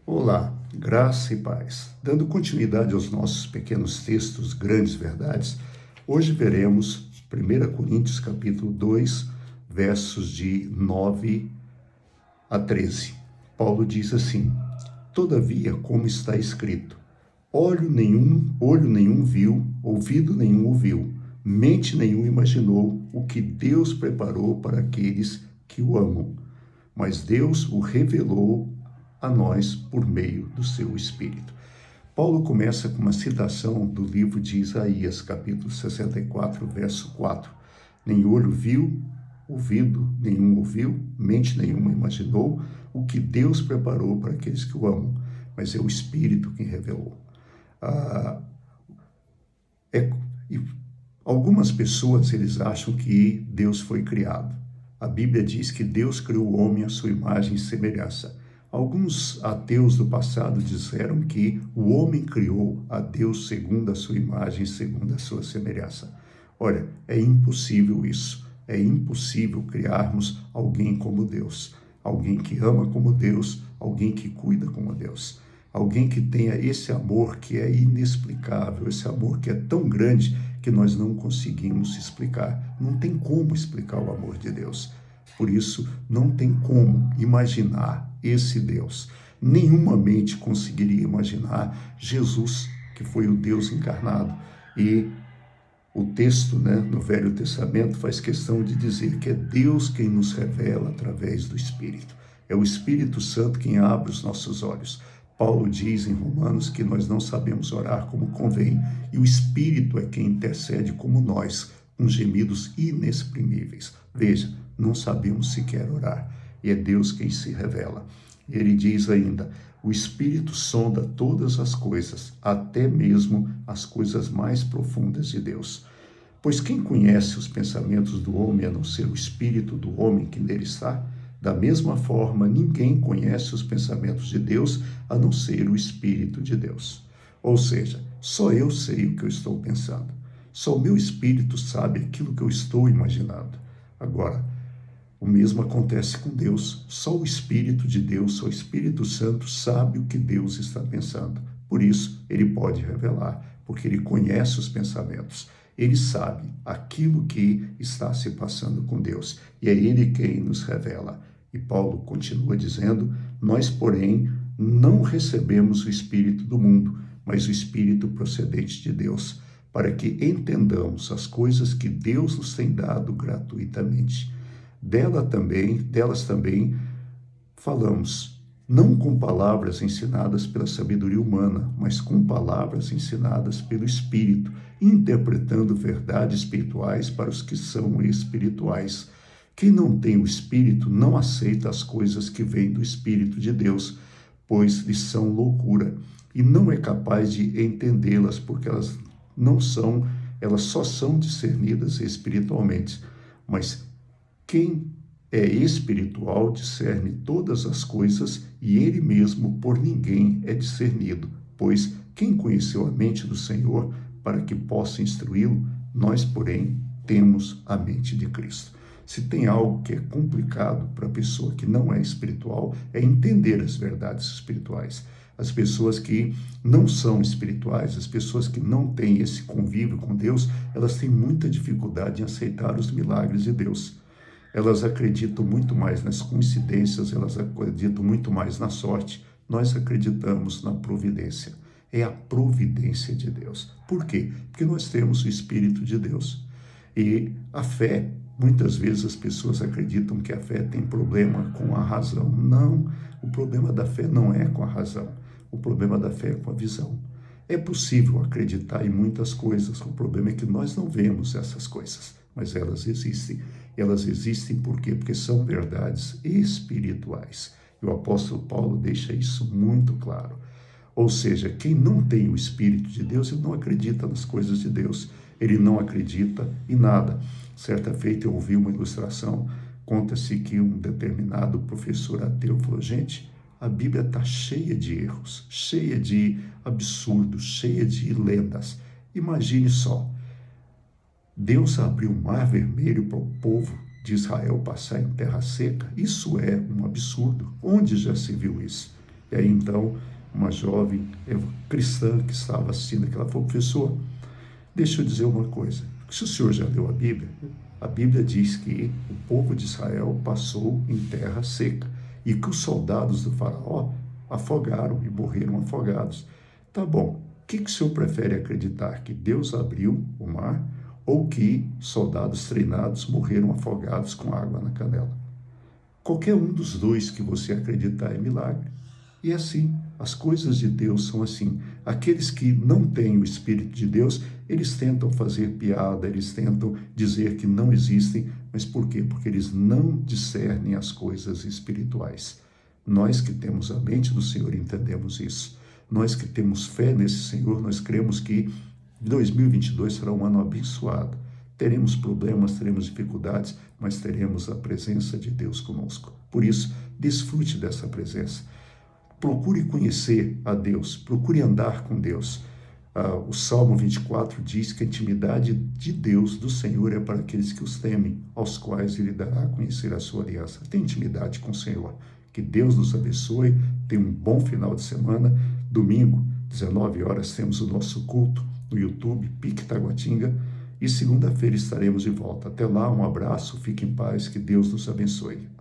Olá, graça e paz. Dando continuidade aos nossos pequenos textos, grandes verdades, hoje veremos 1 Coríntios capítulo 2, versos de 9 a 13. Paulo diz assim: Todavia, como está escrito, olho nenhum viu, ouvido nenhum ouviu, mente nenhum imaginou o que Deus preparou para aqueles que o amam. Mas Deus o revelou a nós por meio do seu Espírito. Paulo começa com uma citação do livro de Isaías, capítulo 64, verso 4. Nem olho viu, ouvido nenhum ouviu, mente nenhuma imaginou o que Deus preparou para aqueles que o amam, mas é o Espírito quem revelou. É, Algumas pessoas eles acham que Deus foi criado. A Bíblia diz que Deus criou o homem à sua imagem e semelhança. Alguns ateus do passado disseram que o homem criou a Deus segundo a sua imagem e segundo a sua semelhança. Olha, é impossível isso. É impossível criarmos alguém como Deus. Alguém que ama como Deus, alguém que cuida como Deus. Alguém que tenha esse amor que é inexplicável, esse amor que é tão grande que nós não conseguimos explicar. Não tem como explicar o amor de Deus. Por isso, não tem como imaginar esse Deus. Nenhuma mente conseguiria imaginar Jesus, que foi o Deus encarnado. E o texto, no Velho Testamento, faz questão de dizer que é Deus quem nos revela através do Espírito. É o Espírito Santo quem abre os nossos olhos. Paulo diz em Romanos que nós não sabemos orar como convém, e o Espírito é quem intercede como nós, com gemidos inexprimíveis. Veja, não sabemos sequer orar, e é Deus quem se revela. E ele diz ainda: o Espírito sonda todas as coisas, até mesmo as coisas mais profundas de Deus. Pois quem conhece os pensamentos do homem a não ser o Espírito do homem que nele está? Da mesma forma, ninguém conhece os pensamentos de Deus a não ser o Espírito de Deus. Ou seja, só eu sei o que eu estou pensando. Só o meu Espírito sabe aquilo que eu estou imaginando. Agora, o mesmo acontece com Deus. Só o Espírito de Deus, só o Espírito Santo sabe o que Deus está pensando. Por isso, ele pode revelar, porque ele conhece os pensamentos. Ele sabe aquilo que está se passando com Deus, e é ele quem nos revela. E Paulo continua dizendo: nós, porém, não recebemos o Espírito do mundo, mas o Espírito procedente de Deus, para que entendamos as coisas que Deus nos tem dado gratuitamente. Delas também falamos, não com palavras ensinadas pela sabedoria humana, mas com palavras ensinadas pelo Espírito, interpretando verdades espirituais para os que são espirituais. Quem não tem o Espírito não aceita as coisas que vêm do Espírito de Deus, pois lhes são loucura, e não é capaz de entendê-las, porque elas só são discernidas espiritualmente. Mas quem é espiritual discerne todas as coisas, e ele mesmo por ninguém é discernido, pois quem conheceu a mente do Senhor para que possa instruí-lo? Nós, porém, temos a mente de Cristo. Se tem algo que é complicado para a pessoa que não é espiritual, é entender as verdades espirituais. As pessoas que não são espirituais, as pessoas que não têm esse convívio com Deus, elas têm muita dificuldade em aceitar os milagres de Deus. Elas acreditam muito mais nas coincidências, elas acreditam muito mais na sorte. Nós acreditamos na providência. É a providência de Deus. Por quê? Porque nós temos o Espírito de Deus. E a fé, muitas vezes as pessoas acreditam que a fé tem problema com a razão. Não, o problema da fé não é com a razão. O problema da fé é com a visão. É possível acreditar em muitas coisas, o problema é que nós não vemos essas coisas, mas elas existem. Elas existem por quê? Porque são verdades espirituais. E o apóstolo Paulo deixa isso muito claro. Ou seja, quem não tem o Espírito de Deus, ele não acredita nas coisas de Deus. Ele não acredita em nada. Certa feita eu ouvi uma ilustração, conta-se que um determinado professor ateu falou: gente, a Bíblia está cheia de erros, cheia de absurdos, cheia de lendas. Imagine só, Deus abriu o mar vermelho para o povo de Israel passar em terra seca. Isso é um absurdo. Onde já se viu isso? E aí então, uma jovem cristã que estava assistindo aquela falou: professor, deixa eu dizer uma coisa. Se o senhor já leu a Bíblia diz que o povo de Israel passou em terra seca e que os soldados do faraó afogaram e morreram afogados. Tá bom, o que o senhor prefere acreditar? Que Deus abriu o mar ou que soldados treinados morreram afogados com água na canela? Qualquer um dos dois que você acreditar é milagre. E assim, as coisas de Deus são assim. Aqueles que não têm o Espírito de Deus, eles tentam fazer piada, eles tentam dizer que não existem, mas por quê? Porque eles não discernem as coisas espirituais. Nós que temos a mente do Senhor entendemos isso. Nós que temos fé nesse Senhor, nós cremos que 2022 será um ano abençoado. Teremos problemas, teremos dificuldades, mas teremos a presença de Deus conosco. Por isso, desfrute dessa presença. Procure conhecer a Deus, procure andar com Deus. O Salmo 24 diz que a intimidade de Deus, do Senhor, é para aqueles que os temem, aos quais Ele dará a conhecer a sua aliança. Tenha intimidade com o Senhor. Que Deus nos abençoe. Tenha um bom final de semana. Domingo, 19 horas, temos o nosso culto no YouTube, Pique Taguatinga. E segunda-feira estaremos de volta. Até lá, um abraço, fique em paz, que Deus nos abençoe.